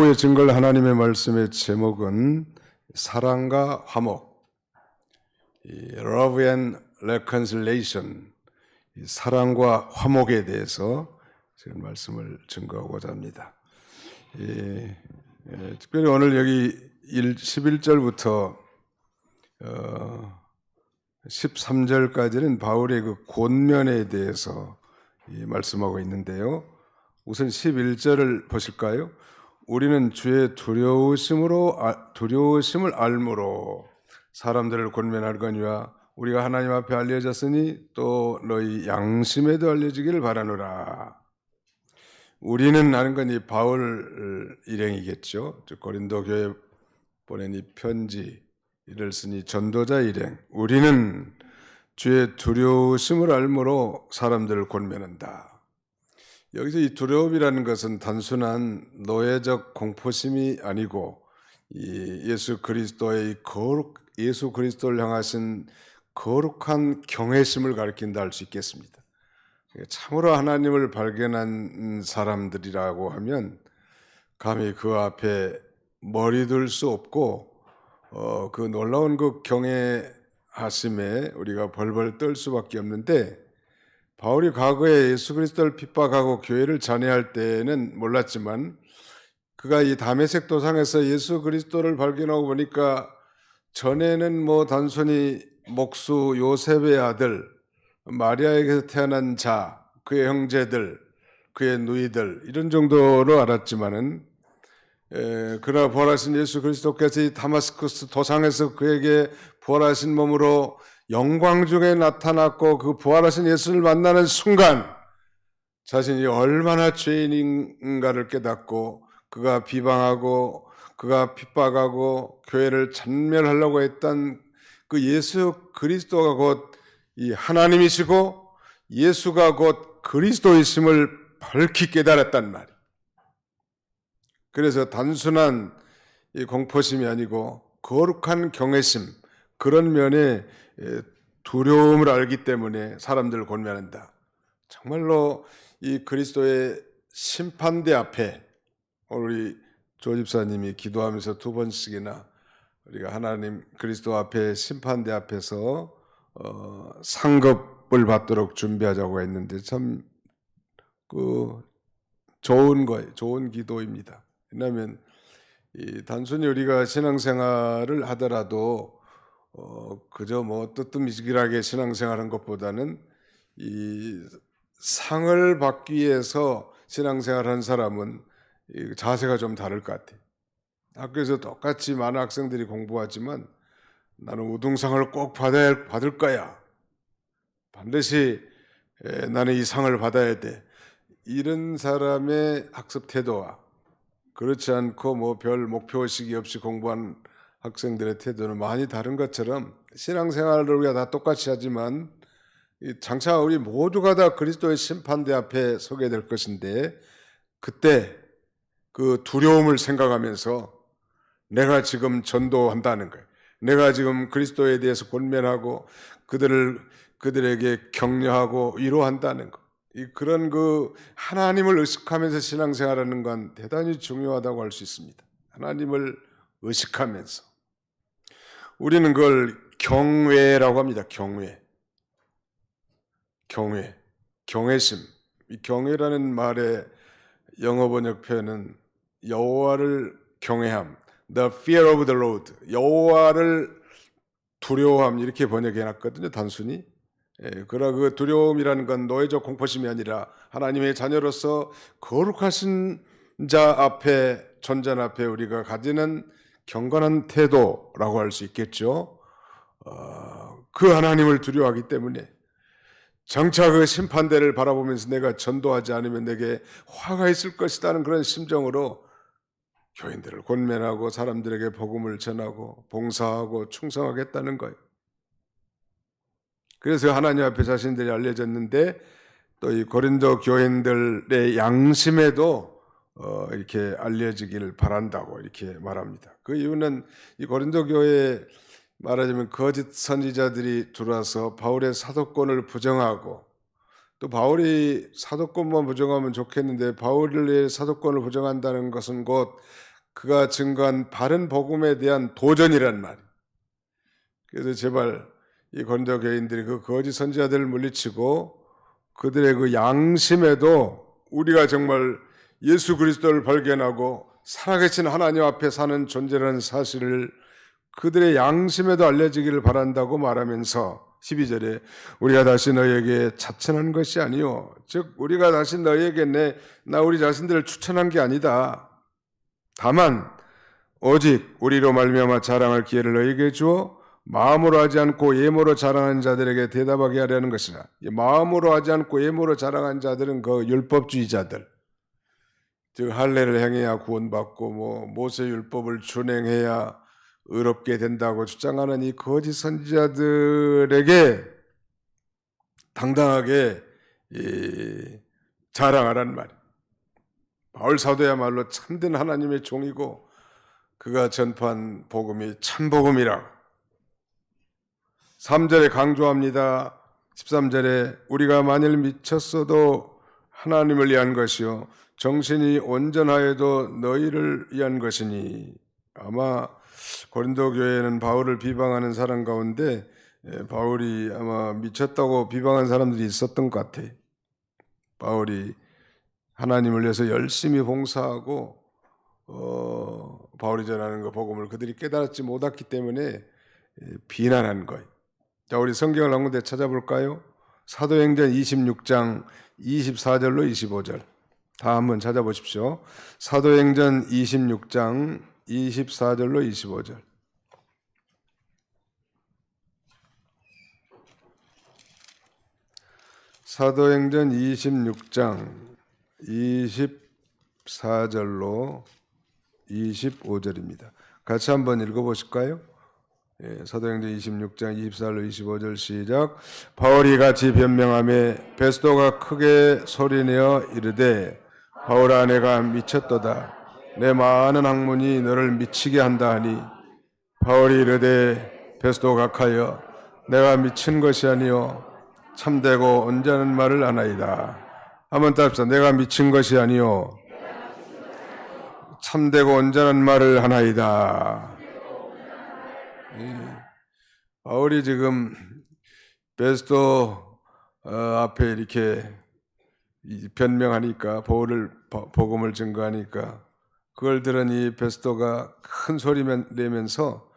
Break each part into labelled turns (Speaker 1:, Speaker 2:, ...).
Speaker 1: 하루의 증거를 하나님의 말씀의 제목은 사랑과 화목, Love and Reconciliation, 사랑과 화목에 대해서 지금 말씀을 증거하고자 합니다. 특별히 오늘 여기 11절부터 13절까지는 바울의 그 권면에 대해서 말씀하고 있는데요. 우선 11절을 보실까요? 우리는 주의 두려우심을 알므로 사람들을 권면하거니와 우리가 하나님 앞에 알려졌으니 또 너희 양심에도 알려지기를 바라노라. 우리는 아는 건 이 바울 일행이겠죠. 고린도 교회 보낸 이 편지를 쓰니 전도자 일행. 우리는 주의 두려우심을 알므로 사람들을 권면한다. 여기서 이 두려움이라는 것은 단순한 노예적 공포심이 아니고 예수 그리스도를 향하신 거룩한 경외심을 가리킨다 할 수 있겠습니다. 참으로 하나님을 발견한 사람들이라고 하면 감히 그 앞에 머리 둘 수 없고 그 놀라운 그 경외하심에 우리가 벌벌 떨 수밖에 없는데, 바울이 과거에 예수 그리스도를 핍박하고 교회를 잔해할 때는 몰랐지만 그가 이 다메섹 도상에서 예수 그리스도를 발견하고 보니까 전에는 단순히 목수 요셉의 아들 마리아에게서 태어난 자, 그의 형제들, 그의 누이들 이런 정도로 알았지만은 그러나 부활하신 예수 그리스도께서 이 다마스쿠스 도상에서 그에게 부활하신 몸으로 영광 중에 나타났고 그 부활하신 예수를 만나는 순간 자신이 얼마나 죄인인가를 깨닫고 그가 비방하고 그가 핍박하고 교회를 잔멸하려고 했던 그 예수 그리스도가 곧 이 하나님이시고 예수가 곧 그리스도이심을 밝히 깨달았단 말이에요. 그래서 단순한 이 공포심이 아니고 거룩한 경외심, 그런 면에 두려움을 알기 때문에 사람들을 권면한다. 정말로 이 그리스도의 심판대 앞에, 우리 조 집사님이 기도하면서 2번씩이나 우리가 하나님 그리스도 앞에 심판대 앞에서 상급을 받도록 준비하자고 했는데 참 좋은 거예요. 좋은 기도입니다. 왜냐하면 단순히 우리가 신앙생활을 하더라도 그저 뜨뜻미지근하게 신앙생활한 것보다는 이 상을 받기 위해서 신앙생활한 사람은 자세가 좀 다를 것 같아요. 학교에서 똑같이 많은 학생들이 공부하지만 나는 우등상을 꼭 받을 거야. 반드시 나는 이 상을 받아야 돼. 이런 사람의 학습 태도와 그렇지 않고 별 목표의식이 없이 공부한 학생들의 태도는 많이 다른 것처럼 신앙생활을 우리가 다 똑같이 하지만 장차 우리 모두가 다 그리스도의 심판대 앞에 서게 될 것인데, 그때 그 두려움을 생각하면서 내가 지금 전도한다는 거예요. 내가 지금 그리스도에 대해서 권면하고 그들에게 격려하고 위로한다는 거. 그런 하나님을 의식하면서 신앙생활하는 건 대단히 중요하다고 할 수 있습니다. 하나님을 의식하면서. 우리는 그걸 경외라고 합니다. 경외심. 이 경외라는 말의 영어 번역 표현은 여호와를 경외함, the fear of the Lord, 여호와를 두려워함, 이렇게 번역해놨거든요. 단순히. 그러나 그 두려움이라는 건 노예적 공포심이 아니라 하나님의 자녀로서 거룩하신 자 앞에, 존재 앞에 우리가 가지는 경건한 태도라고 할 수 있겠죠. 그 하나님을 두려워하기 때문에 장차 그 심판대를 바라보면서 내가 전도하지 않으면 내게 화가 있을 것이라는 그런 심정으로 교인들을 권면하고 사람들에게 복음을 전하고 봉사하고 충성하겠다는 거예요. 그래서 하나님 앞에 자신들이 알려졌는데 또 이 고린도 교인들의 양심에도 이렇게 알려지기를 바란다고 이렇게 말합니다. 그 이유는 이 고린도 교회에 말하자면 거짓 선지자들이 들어와서 바울의 사도권을 부정하고, 또 바울이 사도권만 부정하면 좋겠는데 바울의 사도권을 부정한다는 것은 곧 그가 증거한 바른 복음에 대한 도전이란 말이에요. 그래서 제발 이 고린도 교인들이 그 거짓 선지자들을 물리치고 그들의 그 양심에도 우리가 정말 예수 그리스도를 발견하고 살아계신 하나님 앞에 사는 존재라는 사실을 그들의 양심에도 알려지기를 바란다고 말하면서 12절에 우리가 다시 너희에게 자천한 것이 아니요 즉 우리가 다시 너희에게 나 우리 자신들을 추천한 게 아니다. 다만 오직 우리로 말미암아 자랑할 기회를 너희에게 주어 마음으로 하지 않고 예모로 자랑하는 자들에게 대답하게 하려는 것이라. 마음으로 하지 않고 예모로 자랑하는 자들은 그 율법주의자들, 즉 할례를 행해야 구원받고 모세 율법을 준행해야 의롭게 된다고 주장하는 이 거짓 선지자들에게 당당하게 자랑하란 말이에요. 바울 사도야말로 참된 하나님의 종이고 그가 전파한 복음이 참 복음이라. 3절에 강조합니다. 13절에 우리가 만일 미쳤어도 하나님을 위한 것이요 정신이 온전하여도 너희를 위한 것이니. 아마 고린도 교회는 바울을 비방하는 사람 가운데 바울이 아마 미쳤다고 비방한 사람들이 있었던 것 같아요. 바울이 하나님을 위해서 열심히 봉사하고 바울이 전하는 거 복음을 그들이 깨달지 못했기 때문에 비난한 거예요. 자, 우리 성경을 한 군데 찾아볼까요? 사도행전 26장 24절로 25절 다 한번 찾아보십시오. 사도행전 26장 24절로 25절. 사도행전 26장 24절로 25절입니다. 같이 한번 읽어보실까요? 사도행전 26장 24절로 25절 시작. 바울이 같이 변명하며 베스도가 크게 소리내어 이르되 바울아 내가 미쳤도다. 내 많은 학문이 너를 미치게 한다 하니 바울이 이르되 베스도 각하여 내가 미친 것이 아니요 참되고 온전한 말을 하나이다. 한번 따릅시다. 내가 미친 것이 아니요 참되고 온전한 말을 하나이다. 바울이 지금 베스도 앞에 이렇게 변명하니까 복음을 증거하니까 그걸 들은 이 베스도가 큰 소리 내면서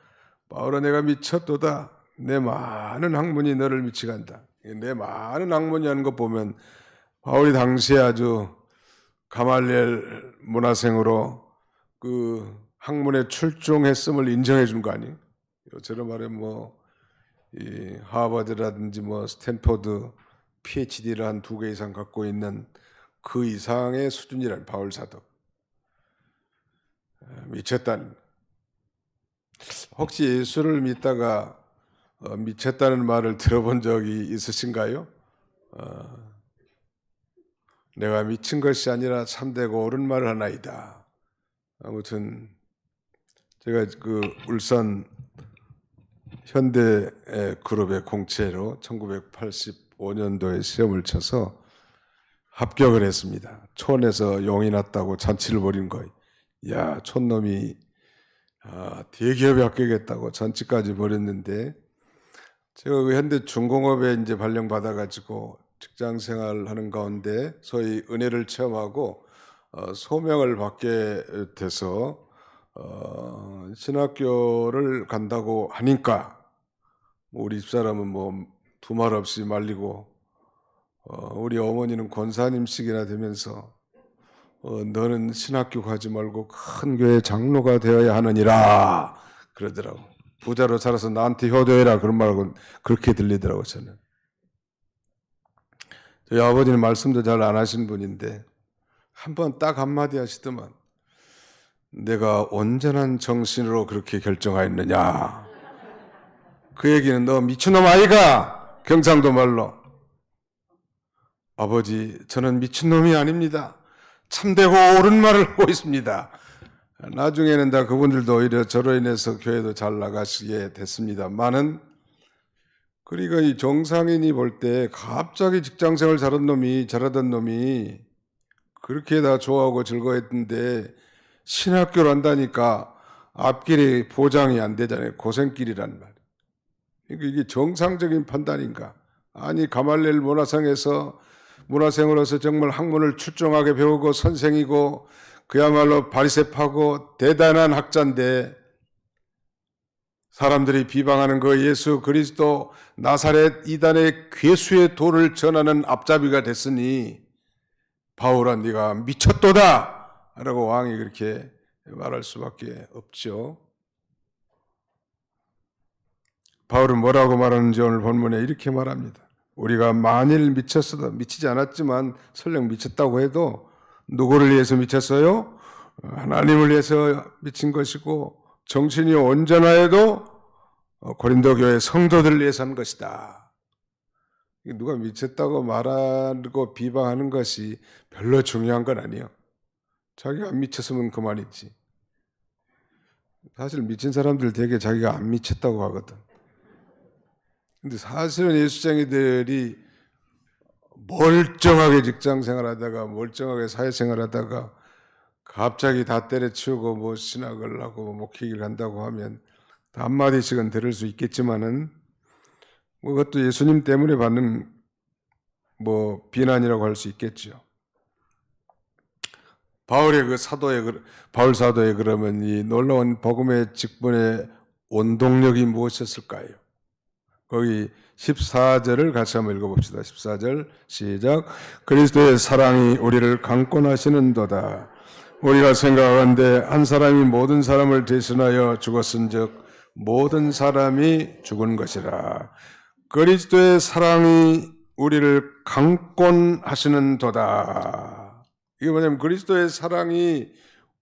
Speaker 1: 바울아 내가 미쳤도다. 내 많은 학문이 너를 미치게 한다. 내 많은 학문이 하는 거 보면 바울이 당시에 아주 가말리엘 문화생으로 그 학문에 출중했음을 인정해 준 거 아니에요? 저런 말에 이 하버드라든지 스탠포드 PhD를 한 2개 이상 갖고 있는 그 이상의 수준이란 바울 사도. 미쳤다는. 혹시 예수를 믿다가 미쳤다는 말을 들어본 적이 있으신가요? 내가 미친 것이 아니라 참되고 옳은 말을 하나이다. 아무튼 제가 그 울산 현대 그룹의 공채로 1985년도에 시험을 쳐서 합격을 했습니다. 촌에서 용이 났다고 잔치를 벌인 거예요. 야, 촌놈이 대기업에 합격했다고 잔치까지 벌였는데 제가 그 현대 중공업에 이제 발령받아가지고 직장 생활하는 가운데 소위 은혜를 체험하고 소명을 받게 돼서 신학교를 간다고 하니까 우리 집사람은 두말 없이 말리고 우리 어머니는 권사님씩이나 되면서 너는 신학교 가지 말고 큰 교회 장로가 되어야 하느니라 그러더라고. 부자로 살아서 나한테 효도해라 그런 말하고 그렇게 들리더라고. 저는 저희 아버지는 말씀도 잘 안 하신 분인데 한번 딱 한마디 하시더만 내가 온전한 정신으로 그렇게 결정하였느냐. 그 얘기는 너 미친놈 아이가 경상도 말로. 아버지 저는 미친놈이 아닙니다. 참되고 옳은 말을 하고 있습니다. 나중에는 다 그분들도 오히려 저로 인해서 교회도 잘 나가시게 됐습니다만은 그러니까 이 정상인이 볼 때 갑자기 직장생활 잘하던 놈이 그렇게 다 좋아하고 즐거워했는데 신학교를 한다니까 앞길이 보장이 안 되잖아요. 고생길이란 말. 그러니까 이게 정상적인 판단인가? 아니 가말리엘 문화생으로서 정말 학문을 출중하게 배우고 선생이고 그야말로 바리새파고 대단한 학자인데 사람들이 비방하는 그 예수 그리스도 나사렛 이단의 괴수의 도를 전하는 앞잡이가 됐으니 바울아 네가 미쳤도다 라고 왕이 그렇게 말할 수밖에 없죠. 바울은 뭐라고 말하는지 오늘 본문에 이렇게 말합니다. 우리가 만일 미쳤어도 미치지 않았지만 설령 미쳤다고 해도 누구를 위해서 미쳤어요? 하나님을 위해서 미친 것이고 정신이 온전하여도 고린도 교회 성도들을 위해서 한 것이다. 누가 미쳤다고 말하고 비방하는 것이 별로 중요한 건 아니에요. 자기가 안 미쳤으면 그만이지. 사실 미친 사람들 되게 자기가 안 미쳤다고 하거든. 근데 사실은 예수쟁이들이 멀쩡하게 직장생활하다가 멀쩡하게 사회생활하다가 갑자기 다 때려치우고 뭐 신학을 하고 목회를 한다고 하면 한마디씩은 들을 수 있겠지만은 뭐 그것도 예수님 때문에 받는 뭐 비난이라고 할 수 있겠죠. 바울 사도의 그러면 이 놀라운 복음의 직분의 원동력이 무엇이었을까요? 거기 14절을 같이 한번 읽어봅시다. 14절 시작. 그리스도의 사랑이 우리를 강권하시는도다. 우리가 생각하건대 한 사람이 모든 사람을 대신하여 죽었은즉 모든 사람이 죽은 것이라. 그리스도의 사랑이 우리를 강권하시는도다. 이게 뭐냐면 그리스도의 사랑이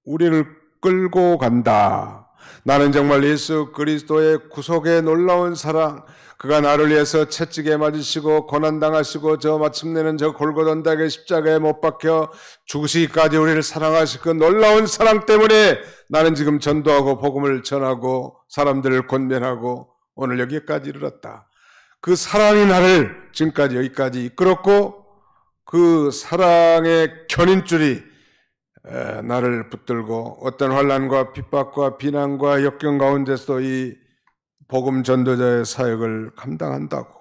Speaker 1: 우리를 끌고 간다. 나는 정말 예수 그리스도의 구속의 놀라운 사랑, 그가 나를 위해서 채찍에 맞으시고 고난당하시고 저 마침내는 저 골고다 언덕의 십자가에 못 박혀 죽으시기까지 우리를 사랑하신 그 놀라운 사랑 때문에 나는 지금 전도하고 복음을 전하고 사람들을 권면하고 오늘 여기까지 이르렀다. 그 사랑이 나를 지금까지 여기까지 이끌었고 그 사랑의 견인줄이 나를 붙들고 어떤 환난과 핍박과 비난과 역경 가운데서도 이 복음 전도자의 사역을 감당한다고.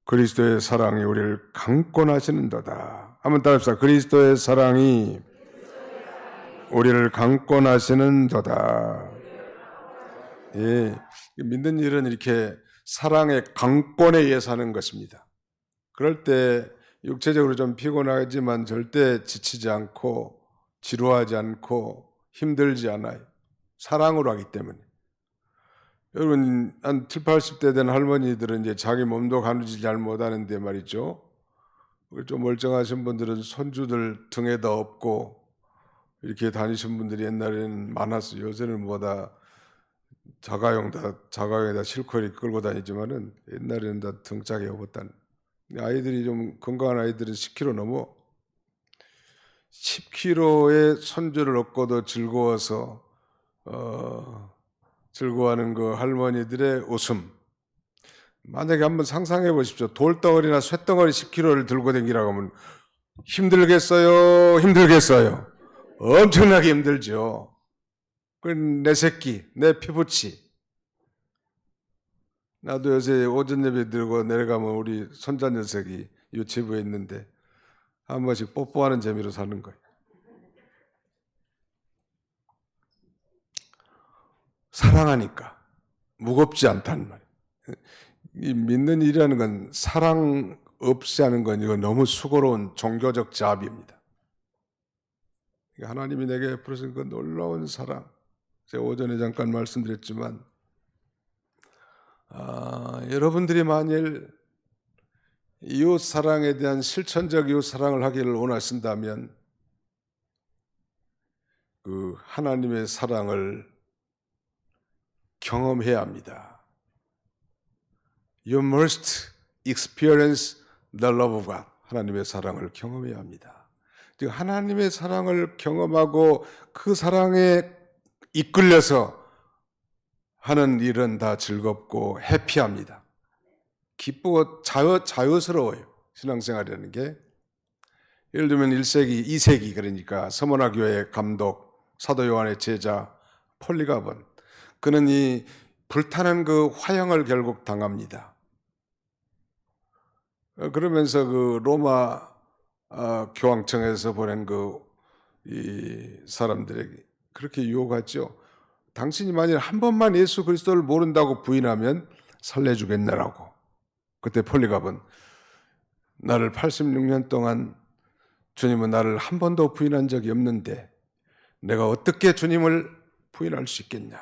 Speaker 1: 그리스도의 사랑이 우리를 강권하시는도다. 한번 따라합시다. 그리스도의 사랑이 우리를 강권하시는도다. 예, 믿는 일은 이렇게 사랑의 강권에 의해서 하는 것입니다. 그럴 때 육체적으로 좀 피곤하지만 절대 지치지 않고 지루하지 않고 힘들지 않아요. 사랑으로 하기 때문에. 여러분 한 7, 80대 된 할머니들은 이제 자기 몸도 가누지 잘 못하는데 말이죠. 좀 멀쩡하신 분들은 손주들 등에다 업고 이렇게 다니신 분들이 옛날에는 많았어요. 요새는 뭐다 자가용에다 실컷 끌고 다니지만은 옛날에는 다 등짝에 업었다는. 아이들이 좀 건강한 아이들은 10kg 넘어. 10kg의 손주를 업고도 즐거워서 즐거워하는 그 할머니들의 웃음. 만약에 한번 상상해 보십시오. 돌덩어리나 쇳덩어리 10kg를 들고 다니라고 하면 힘들겠어요? 힘들겠어요? 엄청나게 힘들죠. 내 새끼, 내 피부치. 나도 요새 오전 예배 들고 내려가면 우리 손자 녀석이 유치부에 있는데 한 번씩 뽀뽀하는 재미로 사는 거예요. 사랑하니까 무겁지 않다는 말이에요. 이 믿는 일이라는 건 사랑 없이 하는 건 이거 너무 수고로운 종교적 자비입니다. 하나님이 내게 베푸신 그 놀라운 사랑, 제가 오전에 잠깐 말씀드렸지만 여러분들이 만일 이웃 사랑에 대한 실천적 이웃 사랑을 하기를 원하신다면 그 하나님의 사랑을 경험해야 합니다. You must experience the love of God. 하나님의 사랑을 경험해야 합니다. 즉 하나님의 사랑을 경험하고 그 사랑에 이끌려서 하는 일은 다 즐겁고 해피합니다. 기쁘고 자유스러워요. 신앙생활이라는 게. 예를 들면 1세기, 2세기 그러니까 서머나 교회 감독 사도 요한의 제자 폴리갑은 그는 이 불타는 그 화형을 결국 당합니다. 그러면서 그 로마 교황청에서 보낸 이 사람들에게 그렇게 유혹하죠. 당신이 만일 한 번만 예수 그리스도를 모른다고 부인하면 살려주겠느라고. 그때 폴리갑은 나를 86년 동안 주님은 나를 한 번도 부인한 적이 없는데 내가 어떻게 주님을 부인할 수 있겠냐.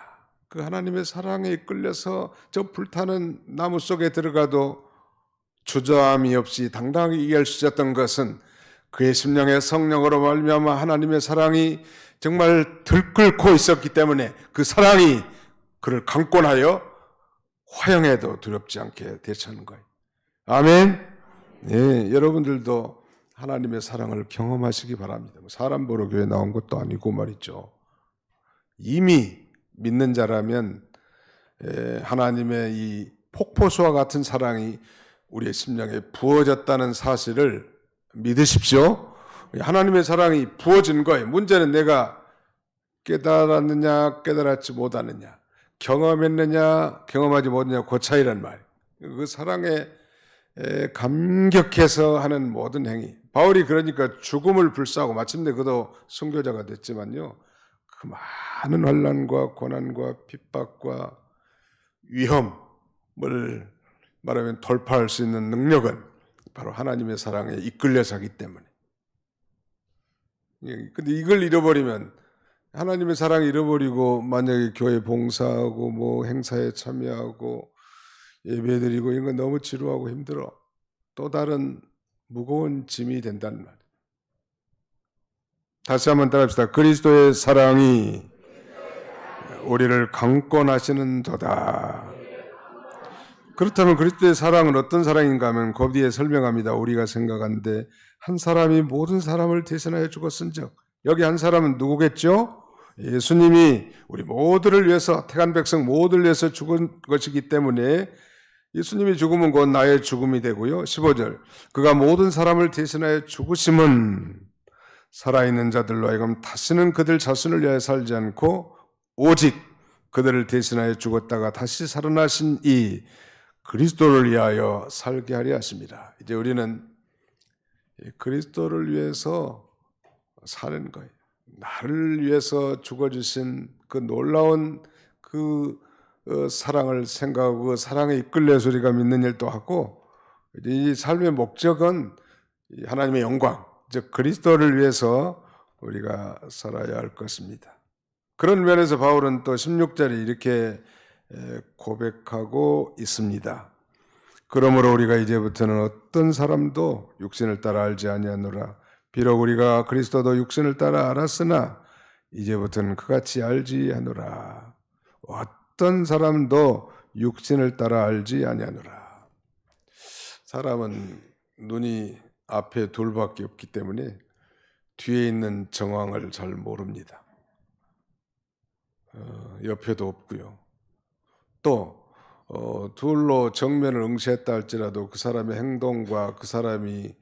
Speaker 1: 그 하나님의 사랑에 이끌려서 저 불타는 나무 속에 들어가도 주저함이 없이 당당하게 얘기할 수 있었던 것은 그의 심령의 성령으로 말미암아 하나님의 사랑이 정말 들끓고 있었기 때문에 그 사랑이 그를 강권하여 화형에도 두렵지 않게 대처하는 거예요. 아멘. 네, 여러분들도 하나님의 사랑을 경험하시기 바랍니다. 사람 보러 교회 나온 것도 아니고 말이죠. 이미 믿는 자라면 하나님의 이 폭포수와 같은 사랑이 우리의 심령에 부어졌다는 사실을 믿으십시오. 하나님의 사랑이 부어진 거예요. 문제는 내가 깨달았느냐 깨달았지 못하느냐, 경험했느냐 경험하지 못했느냐, 그 차이란 말이에요. 그 사랑에 감격해서 하는 모든 행위. 바울이 그러니까 죽음을 불사하고 마침내 그도 순교자가 됐지만요, 그 많은 환난과 고난과 핍박과 위험을 말하면 돌파할 수 있는 능력은 바로 하나님의 사랑에 이끌려서 하기 때문에. 근데 이걸 잃어버리면, 하나님의 사랑을 잃어버리고 만약에 교회 봉사하고 뭐 행사에 참여하고 예배드리고 이런 건 너무 지루하고 힘들어. 또 다른 무거운 짐이 된다는 말이에요. 다시 한번 따라합시다. 그리스도의 사랑이 우리를 강권하시는도다. 그렇다면 그리스도의 사랑은 어떤 사랑인가 하면 그 뒤에 설명합니다. 우리가 생각하는데 한 사람이 모든 사람을 대신하여 죽었은즉, 여기 한 사람은 누구겠죠? 예수님이 우리 모두를 위해서, 택한 백성 모두를 위해서 죽은 것이기 때문에 예수님이 죽으면 곧 나의 죽음이 되고요. 15절, 그가 모든 사람을 대신하여 죽으심은 살아있는 자들로 하여금 다시는 그들 자신을 위하여 살지 않고 오직 그들을 대신하여 죽었다가 다시 살아나신 이 그리스도를 위하여 살게 하려 하십니다. 이제 우리는 그리스도를 위해서 사는 거예요. 나를 위해서 죽어주신 그 놀라운 그 사랑을 생각하고 그 사랑에 이끌려서 우리가 믿는 일도 하고, 이 삶의 목적은 하나님의 영광, 즉 그리스도를 위해서 우리가 살아야 할 것입니다. 그런 면에서 바울은 또 16절에 이렇게 고백하고 있습니다. 그러므로 우리가 이제부터는 어떤 사람도 육신을 따라 알지 아니하노라. 비록 우리가 그리스도도 육신을 따라 알았으나 이제부터는 그같이 알지 아니하노라. 어떤 사람도 육신을 따라 알지 아니하노라. 사람은 눈이 앞에 둘밖에 없기 때문에 뒤에 있는 정황을 잘 모릅니다. 옆에도 없고요. 또 둘로 정면을 응시했다 할지라도 그 사람의 행동과 그 사람이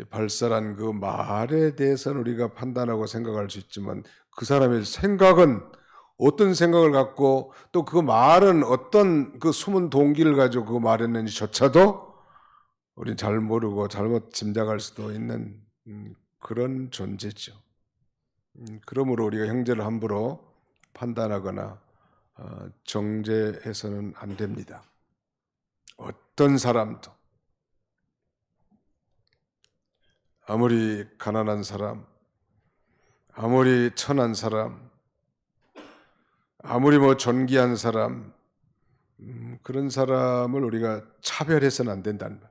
Speaker 1: 발설한 그 말에 대해서는 우리가 판단하고 생각할 수 있지만, 그 사람의 생각은 어떤 생각을 갖고 또 그 말은 어떤 그 숨은 동기를 가지고 그 말했는지조차도 우리는 잘 모르고 잘못 짐작할 수도 있는 그런 존재죠. 그러므로 우리가 형제를 함부로 판단하거나 정죄해서는 안 됩니다. 어떤 사람도, 아무리 가난한 사람, 아무리 천한 사람, 아무리 뭐 존귀한 사람, 그런 사람을 우리가 차별해서는 안 된다는 말.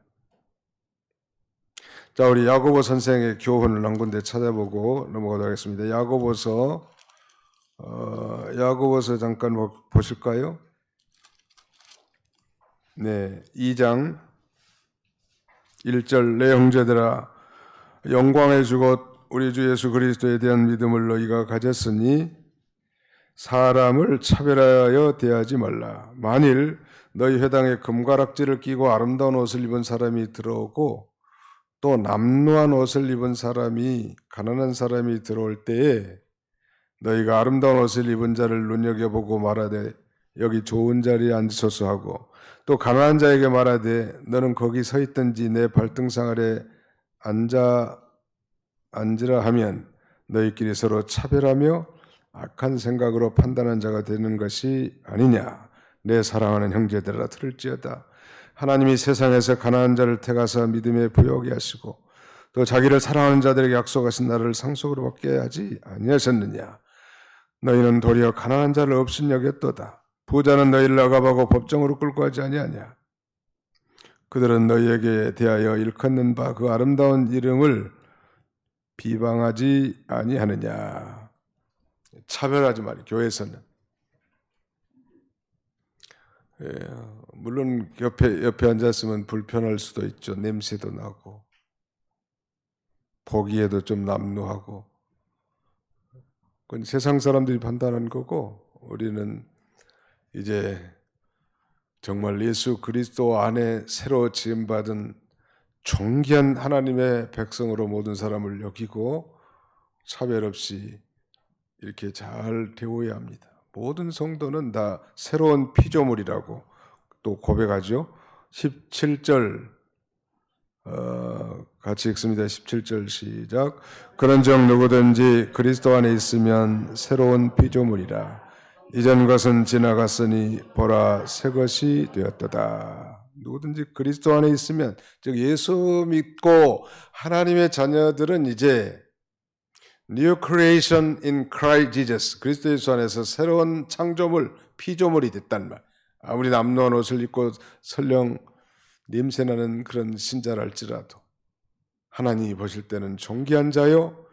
Speaker 1: 자, 우리 야고보 선생의 교훈을 한 군데 찾아보고 넘어가도록 하겠습니다. 야고보서 잠깐 보실까요? 네, 2장 1절, 내 형제들아, 영광의 주곧 우리 주 예수 그리스도에 대한 믿음을 너희가 가졌으니 사람을 차별하여 대하지 말라. 만일 너희 회당에 금가락지를 끼고 아름다운 옷을 입은 사람이 들어오고 또 남루한 옷을 입은 사람이, 가난한 사람이 들어올 때에 너희가 아름다운 옷을 입은 자를 눈여겨보고 말하되 여기 좋은 자리에 앉으소서 하고 또 가난한 자에게 말하되 너는 거기 서 있든지 내 발등상 아래 앉으라 하면 너희끼리 서로 차별하며 악한 생각으로 판단한 자가 되는 것이 아니냐. 내 사랑하는 형제들아 들을지어다. 하나님이 세상에서 가난한 자를 택하사 믿음에 부여하게 하시고 또 자기를 사랑하는 자들에게 약속하신 나를 상속으로 받게 하지 아니하셨느냐. 너희는 도리어 가난한 자를 없인 여겼도다. 부자는 너희를 억압하고 법정으로 끌고 가지 아니하냐. 그들은 너희에게 대하여 일컫는 바 그 아름다운 이름을 비방하지 아니하느냐. 차별하지 말이 교회에서는. 물론 옆에 앉았으면 불편할 수도 있죠. 냄새도 나고 보기에도 좀 남루하고. 그건 세상 사람들이 판단한 거고 우리는 이제 정말 예수 그리스도 안에 새로 지음받은 존귀한 하나님의 백성으로 모든 사람을 여기고 차별 없이 이렇게 잘 대우해야 합니다. 모든 성도는 다 새로운 피조물이라고 또 고백하죠. 17절 같이 읽습니다. 17절 시작. 그런즉 누구든지 그리스도 안에 있으면 새로운 피조물이라. 이전 것은 지나갔으니 보라 새 것이 되었도다. 누구든지 그리스도 안에 있으면 즉 예수 믿고 하나님의 자녀들은 이제 New creation in Christ Jesus. 그리스도 예수 안에서 새로운 창조물, 피조물이 됐단 말. 아무리 남루한 옷을 입고 설령 냄새나는 그런 신자랄지라도 하나님이 보실 때는 존귀한 자요,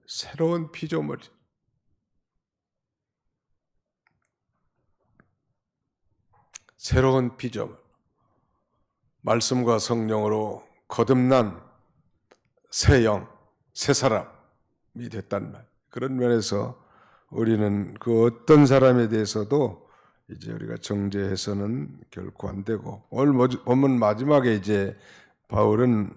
Speaker 1: 새로운 피조물. 새로운 피조물. 말씀과 성령으로 거듭난 새 영, 새 사람이 됐단 말. 그런 면에서 우리는 그 어떤 사람에 대해서도 이제 우리가 정죄해서는 결코 안 되고, 오늘 본문 마지막에 이제 바울은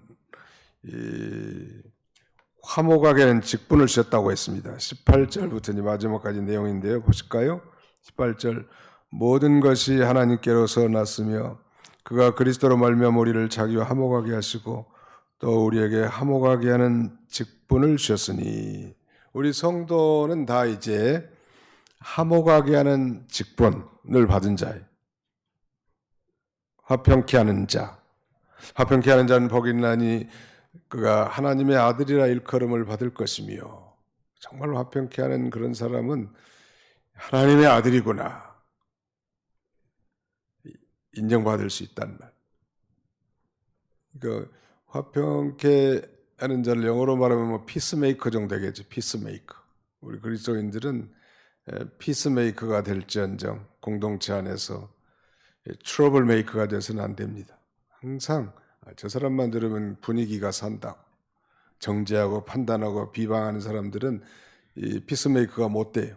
Speaker 1: 화목하게는 직분을 주셨다고 했습니다. 18절부터 이제 마지막까지 내용인데요. 보실까요? 18절. 모든 것이 하나님께로서 났으며 그가 그리스도로 말미암아 우리를 자기와 화목하게 하시고 또 우리에게 화목하게 하는 직분을 주셨으니, 우리 성도는 다 이제 화목하게 하는 직분을 받은 자예요. 화평케 하는 자. 화평케 하는 자는 복이 있나니 그가 하나님의 아들이라 일컬음을 받을 것이며, 정말 화평케 하는 그런 사람은 하나님의 아들이구나 인정받을 수 있다는 말. 그러니까 화평케 하는 자를 영어로 말하면 뭐 피스메이커 정도 되겠죠. 피스메이커. 우리 그리스도인들은 피스메이커가 될지언정 공동체 안에서 트러블 메이커가 돼서는 안 됩니다. 항상 저 사람만 들으면 분위기가 산다고 정죄하고 판단하고 비방하는 사람들은 이 피스메이커가 못 돼요.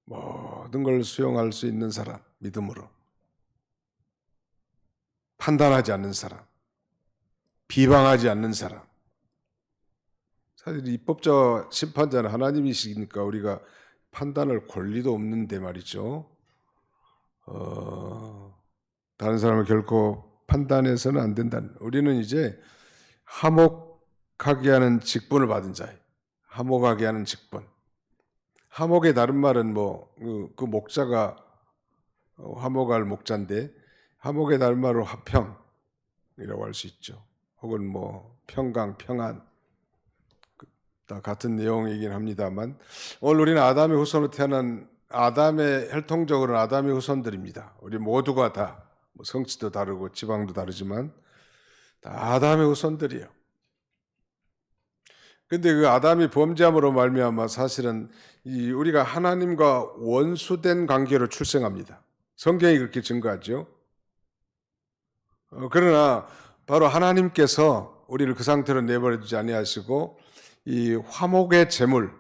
Speaker 1: 모든 걸 수용할 수 있는 사람, 믿음으로. 판단하지 않는 사람, 비방하지 않는 사람. 사실 입법자와 심판자는 하나님이시니까 우리가 판단할 권리도 없는데 말이죠. 다른 사람을 결코 판단해서는 안 된다는. 우리는 이제 화목하게 하는 직분을 받은 자예요. 화목하게 하는 직분. 화목의 다른 말은 그 목자가 화목할 목자인데, 화목의 다른 말은 화평이라고 할 수 있죠. 혹은 평강, 평안. 다 같은 내용이긴 합니다만, 오늘 우리는 아담의 후손으로 태어난 아담의 혈통적으로는 아담의 후손들입니다. 우리 모두가 다 성취도 다르고 지방도 다르지만 다 아담의 후손들이에요. 근데 그 아담이 범죄함으로 말미암아 사실은 우리가 하나님과 원수된 관계로 출생합니다. 성경이 그렇게 증거하죠. 그러나 바로 하나님께서 우리를 그 상태로 내버려 두지 아니하시고 이 화목의 제물,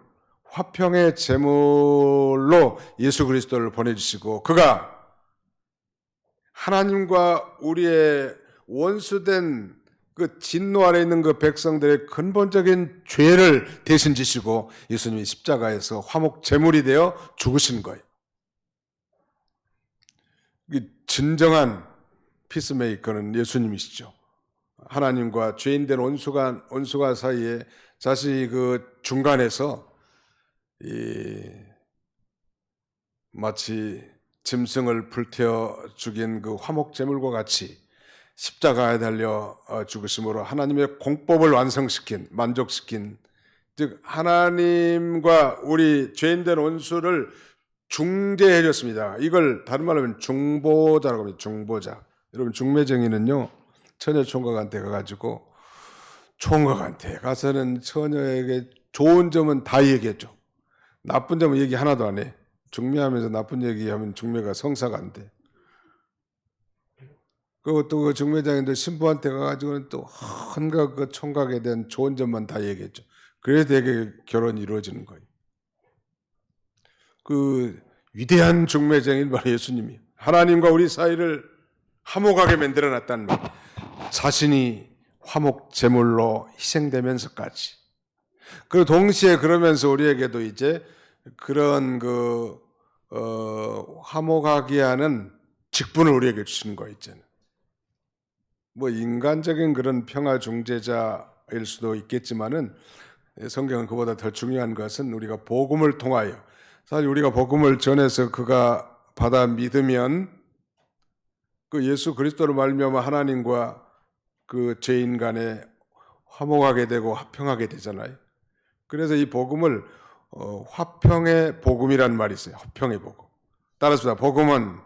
Speaker 1: 화평의 제물로 예수 그리스도를 보내주시고, 그가 하나님과 우리의 원수된 그 진노 아래 있는 그 백성들의 근본적인 죄를 대신 지시고 예수님이 십자가에서 화목 제물이 되어 죽으신 거예요. 진정한 피스메이커는 예수님이시죠. 하나님과 죄인된 원수가 사이에 자신이 그 중간에서 마치 짐승을 불태워 죽인 그 화목 제물과 같이 십자가에 달려 죽으심으로 하나님의 공법을 완성시킨, 만족시킨, 즉 하나님과 우리 죄인된 원수를 중재해 줬습니다. 이걸 다른 말로 하면 중보자라고 합니다. 중보자. 여러분 중매쟁이는요, 처녀 총각한테 가가지고 총각한테 가서는 처녀에게 좋은 점은 다 얘기해줘. 나쁜 점은 얘기 하나도 안 해. 중매하면서 나쁜 얘기하면 중매가 성사가 안 돼. 그리고 또 그 중매장인도 신부한테 가가지고는 또 한가 그 총각에 대한 좋은 점만 다 얘기했죠. 그래서 되게 결혼이 이루어지는 거예요. 그 위대한 중매장인 바로 예수님이 하나님과 우리 사이를 화목하게 만들어놨다는 말. 자신이 화목 제물로 희생되면서까지. 그리고 동시에 그러면서 우리에게도 이제 그런 화목하게 하는 직분을 우리에게 주시는 거 있잖아요. 뭐 인간적인 그런 평화 중재자일 수도 있겠지만은 성경은 그보다 더 중요한 것은 우리가 복음을 통하여, 사실 우리가 복음을 전해서 그가 받아 믿으면 그 예수 그리스도로 말미암아 하나님과 그 죄인 간에 화목하게 되고 화평하게 되잖아요. 그래서 이 복음을 화평의 복음이란 말이 있어요. 화평의 복음. 따라서 복음은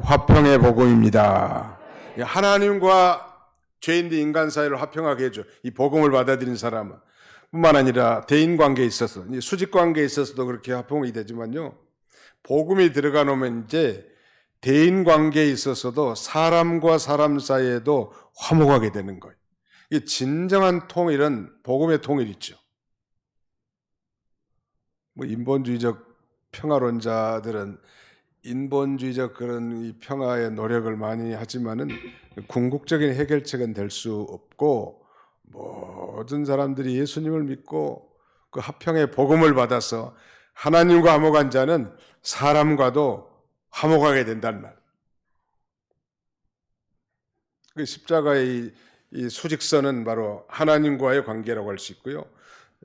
Speaker 1: 화평의 복음입니다. 하나님과 죄인들 인간 사이를 화평하게 해줘. 이 복음을 받아들인 사람은 뿐만 아니라 대인 관계에 있어서, 수직 관계에 있어서도 그렇게 화평이 되지만요, 복음이 들어가 놓으면 이제 대인 관계에 있어서도 사람과 사람 사이에도 화목하게 되는 거예요. 이 진정한 통일은 복음의 통일이죠. 뭐 인본주의적 평화론자들은 인본주의적 그런 이 평화의 노력을 많이 하지만은 궁극적인 해결책은 될 수 없고, 모든 사람들이 예수님을 믿고 그 화평의 복음을 받아서 하나님과 화목한 자는 사람과도 화목하게 된다는 말. 그 십자가의 이 수직선은 바로 하나님과의 관계라고 할 수 있고요.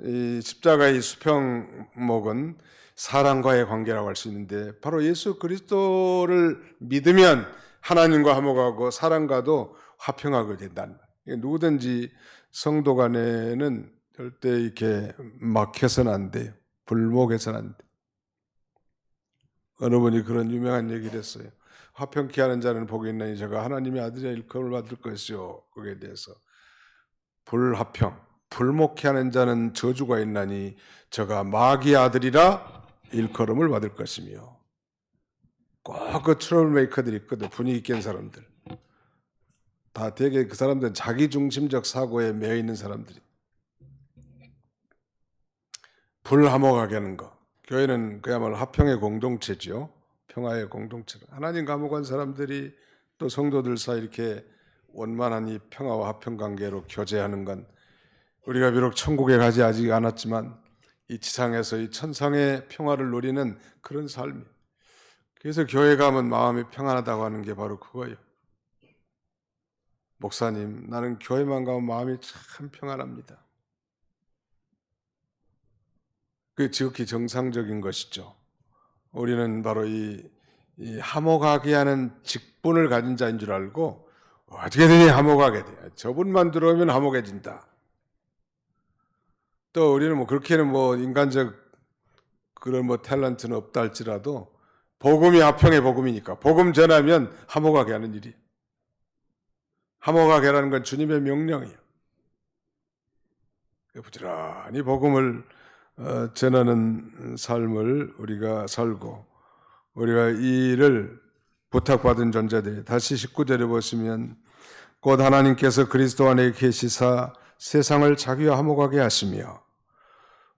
Speaker 1: 이 십자가의 수평목은 사람과의 관계라고 할 수 있는데, 바로 예수 그리스도를 믿으면 하나님과 화목하고 사람과도 화평하게 된다는 말. 누구든지 성도 간에는 절대 이렇게 막혀서는 안 돼요. 불목해서는 안 돼요. 어느 분이 그런 유명한 얘기를 했어요. 화평케 하는 자는 복이 있나니 저가 하나님의 아들의 일컬음을 받을 것이요. 거기에 대해서 불화평, 불목케 하는 자는 저주가 있나니 저가 마귀의 아들이라 일컬음을 받을 것이며. 꼭 그 트러블 메이커들이 있거든. 분위기 깬 사람들. 다 되게 그 사람들은 자기중심적 사고에 매여 있는 사람들이. 불화목하게 하는 거. 교회는 그야말로 화평의 공동체죠. 평화의 공동체. 하나님과 화목한 사람들이 또 성도들 사이 이렇게 원만한 이 평화와 화평 관계로 교제하는 건, 우리가 비록 천국에 가지 아직 않았지만 이 지상에서 이 천상의 평화를 누리는 그런 삶이에요. 그래서 교회 가면 마음이 평안하다고 하는 게 바로 그거예요. 목사님, 나는 교회만 가면 마음이 참 평안합니다. 그게 지극히 정상적인 것이죠. 우리는 바로 이 화목하게 하는 직분을 가진 자인 줄 알고 어떻게든지 화목하게 돼. 저분만 들어오면 화목해진다. 또 우리는 뭐 그렇게는 뭐 인간적 그런 뭐 탤런트는 없다 할지라도 복음이 화평의 복음이니까 복음 전하면 화목하게 하는 일이. 화목하게 하라는 건 주님의 명령이에요. 부지런히 복음을 전하는 삶을 우리가 살고, 우리가 이 일을 부탁받은 존재들이, 다시 19절에 보시면 곧 하나님께서 그리스도 안에 계시사 세상을 자기와 화목하게 하시며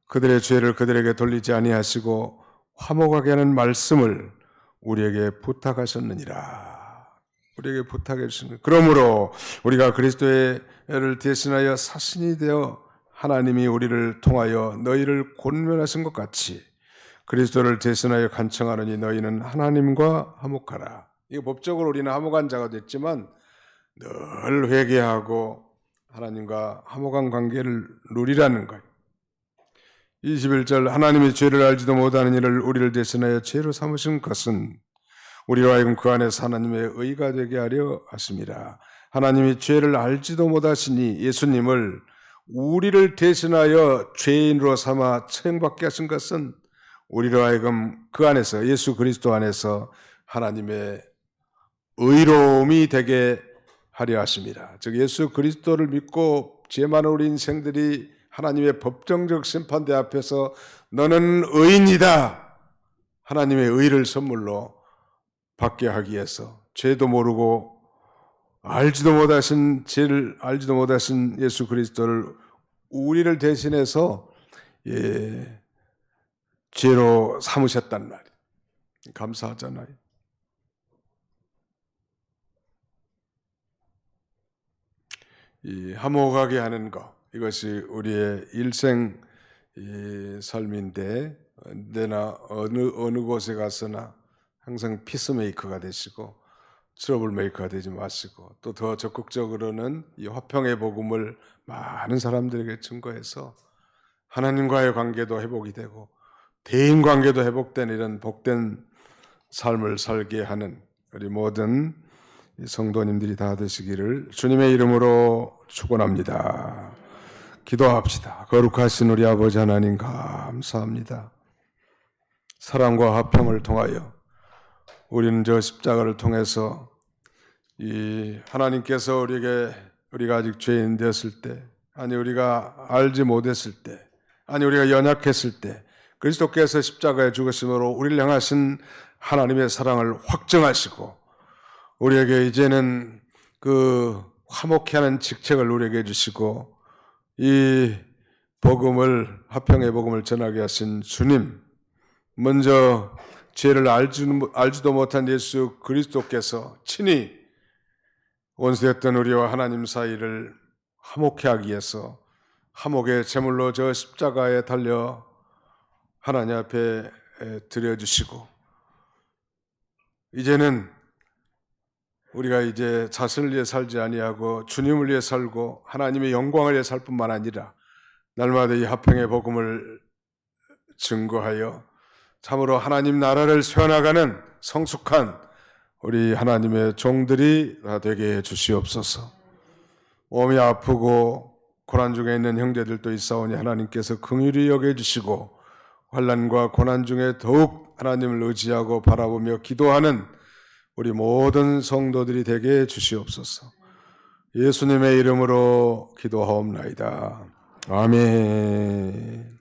Speaker 1: 그들의 죄를 그들에게 돌리지 아니하시고 화목하게 하는 말씀을 우리에게 부탁하셨느니라. 우리에게 부탁해 주시는. 그러므로 우리가 그리스도의 애를 대신하여 사신이 되어 하나님이 우리를 통하여 너희를 권면하신 것 같이 그리스도를 대신하여 간청하느니 너희는 하나님과 화목하라. 이거 법적으로 우리는 화목한 자가 됐지만 늘 회개하고 하나님과 화목한 관계를 누리라는 거예요. 21절 하나님이 죄를 알지도 못하는 이를 우리를 대신하여 죄로 삼으신 것은 우리로 하여금 그 안에서 하나님의 의가 되게 하려 하심이라. 하나님이 죄를 알지도 못하시니 예수님을 우리를 대신하여 죄인으로 삼아 처형받게 하신 것은 우리로 하여금 그 안에서 예수 그리스도 안에서 하나님의 의로움이 되게 하려 하심이라. 즉 예수 그리스도를 믿고 죄 많은 우리 인생들이 하나님의 법정적 심판대 앞에서 너는 의인이다. 하나님의 의를 선물로 받게 하기 위해서 죄도 모르고 알지도 못하신 죄를 알지도 못하신 예수 그리스도를 우리를 대신해서 죄로 삼으셨단 말이에요. 감사하잖아요. 이 화목하게 하는 것, 이것이 우리의 일생 삶인데 언제나 어느 곳에 가서나 항상 피스메이커가 되시고 트러블 메이커가 되지 마시고 또 더 적극적으로는 이 화평의 복음을 많은 사람들에게 증거해서 하나님과의 관계도 회복이 되고 대인 관계도 회복된 이런 복된 삶을 살게 하는 우리 모든 성도님들이 다 되시기를 주님의 이름으로 축원합니다. 기도합시다. 거룩하신 우리 아버지 하나님 감사합니다. 사랑과 화평을 통하여 우리는 저 십자가를 통해서 이 하나님께서 우리가 아직 죄인 되었을 때, 아니 우리가 알지 못했을 때, 아니 우리가 연약했을 때 그리스도께서 십자가에 죽으심으로 우리를 향하신 하나님의 사랑을 확증하시고 우리에게 이제는 그 화목케 하는 직책을 우리에게 주시고 이 복음을 화평의 복음을 전하게 하신 주님, 먼저 죄를 알지도 못한 예수 그리스도께서 친히 원수였던 우리와 하나님 사이를 화목케 하기 위해서 화목의 제물로 저 십자가에 달려 하나님 앞에 드려주시고 이제는 우리가 이제 자신을 위해 살지 아니하고 주님을 위해 살고 하나님의 영광을 위해 살 뿐만 아니라 날마다 이 화평의 복음을 증거하여 참으로 하나님 나라를 세워나가는 성숙한 우리 하나님의 종들이 다 되게 해주시옵소서. 몸이 아프고 고난 중에 있는 형제들도 있사오니 하나님께서 긍휼히 여겨주시고 환난과 고난 중에 더욱 하나님을 의지하고 바라보며 기도하는 우리 모든 성도들이 되게 해주시옵소서. 예수님의 이름으로 기도하옵나이다. 아멘.